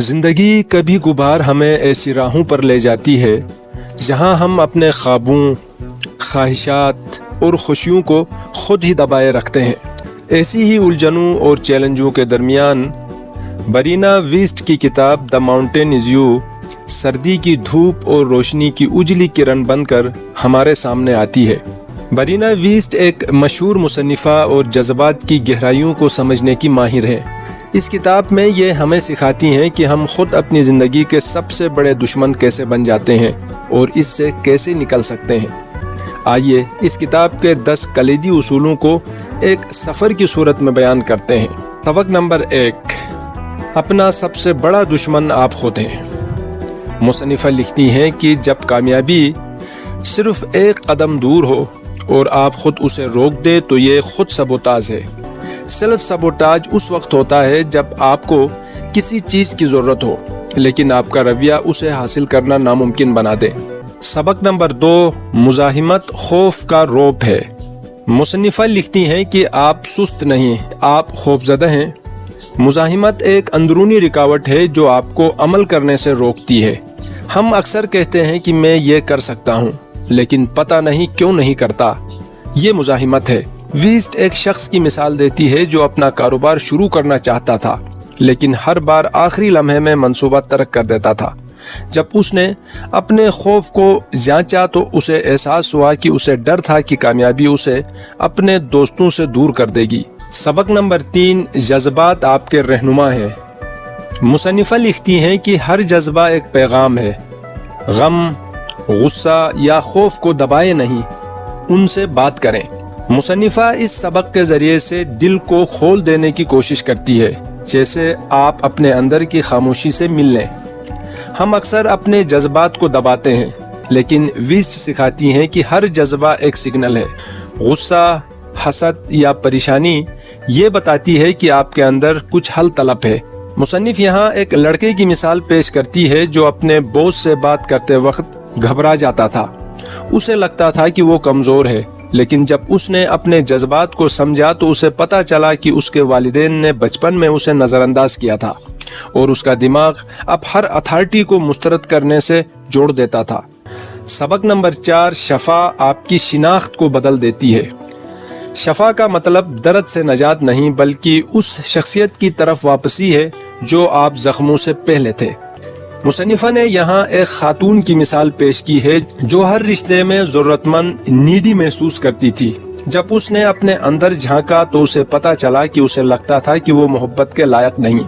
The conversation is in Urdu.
زندگی کبھی کبھار ہمیں ایسی راہوں پر لے جاتی ہے جہاں ہم اپنے خوابوں، خواہشات اور خوشیوں کو خود ہی دبائے رکھتے ہیں۔ ایسی ہی الجھنوں اور چیلنجوں کے درمیان برینا ویسٹ کی کتاب دی ماؤنٹین از یو سردی کی دھوپ اور روشنی کی اجلی کرن بن کر ہمارے سامنے آتی ہے۔ برینا ویسٹ ایک مشہور مصنفہ اور جذبات کی گہرائیوں کو سمجھنے کی ماہر ہے۔ اس کتاب میں یہ ہمیں سکھاتی ہیں کہ ہم خود اپنی زندگی کے سب سے بڑے دشمن کیسے بن جاتے ہیں اور اس سے کیسے نکل سکتے ہیں۔ آئیے اس کتاب کے 10 کلیدی اصولوں کو ایک سفر کی صورت میں بیان کرتے ہیں۔ سبق نمبر 1، اپنا سب سے بڑا دشمن آپ خود ہیں۔ مصنفہ لکھتی ہیں کہ جب کامیابی صرف ایک قدم دور ہو اور آپ خود اسے روک دے تو یہ خود سبوتاژ ہے۔ سیلف سبوٹاج اس وقت ہوتا ہے جب آپ کو کسی چیز کی ضرورت ہو لیکن آپ کا رویہ اسے حاصل کرنا ناممکن بنا دے۔ سبق نمبر 2، مزاحمت خوف کا روپ ہے۔ مصنفہ لکھتی ہیں کہ آپ سست نہیں، آپ خوفزدہ ہیں۔ مزاحمت ایک اندرونی رکاوٹ ہے جو آپ کو عمل کرنے سے روکتی ہے۔ ہم اکثر کہتے ہیں کہ میں یہ کر سکتا ہوں لیکن پتہ نہیں کیوں نہیں کرتا۔ یہ مزاحمت ہے۔ ویسٹ ایک شخص کی مثال دیتی ہے جو اپنا کاروبار شروع کرنا چاہتا تھا لیکن ہر بار آخری لمحے میں منصوبہ ترک کر دیتا تھا۔ جب اس نے اپنے خوف کو جانچا تو اسے احساس ہوا کہ اسے ڈر تھا کہ کامیابی اسے اپنے دوستوں سے دور کر دے گی۔ سبق نمبر 3، جذبات آپ کے رہنما ہیں۔ مصنفہ لکھتی ہیں کہ ہر جذبہ ایک پیغام ہے۔ غم، غصہ یا خوف کو دبائے نہیں، ان سے بات کریں۔ مصنفہ اس سبق کے ذریعے سے دل کو کھول دینے کی کوشش کرتی ہے، جیسے آپ اپنے اندر کی خاموشی سے مل لیں۔ ہم اکثر اپنے جذبات کو دباتے ہیں لیکن ویسٹ سکھاتی ہیں کہ ہر جذبہ ایک سگنل ہے۔ غصہ، حسد یا پریشانی یہ بتاتی ہے کہ آپ کے اندر کچھ حل طلب ہے۔ مصنف یہاں ایک لڑکے کی مثال پیش کرتی ہے جو اپنے بوس سے بات کرتے وقت گھبرا جاتا تھا۔ اسے لگتا تھا کہ وہ کمزور ہے لیکن جب اس نے اپنے جذبات کو سمجھا تو اسے پتہ چلا کہ اس کے والدین نے بچپن میں اسے نظر انداز کیا تھا اور اس کا دماغ اب ہر اتھارٹی کو مسترد کرنے سے جوڑ دیتا تھا۔ سبق نمبر 4، شفا آپ کی شناخت کو بدل دیتی ہے۔ شفا کا مطلب درد سے نجات نہیں بلکہ اس شخصیت کی طرف واپسی ہے جو آپ زخموں سے پہلے تھے۔ مصنفہ نے یہاں ایک خاتون کی مثال پیش کی ہے جو ہر رشتے میں ضرورت مند نیڈی محسوس کرتی تھی۔ جب اس نے اپنے اندر جھانکا تو اسے پتہ چلا کہ اسے لگتا تھا کہ وہ محبت کے لائق نہیں۔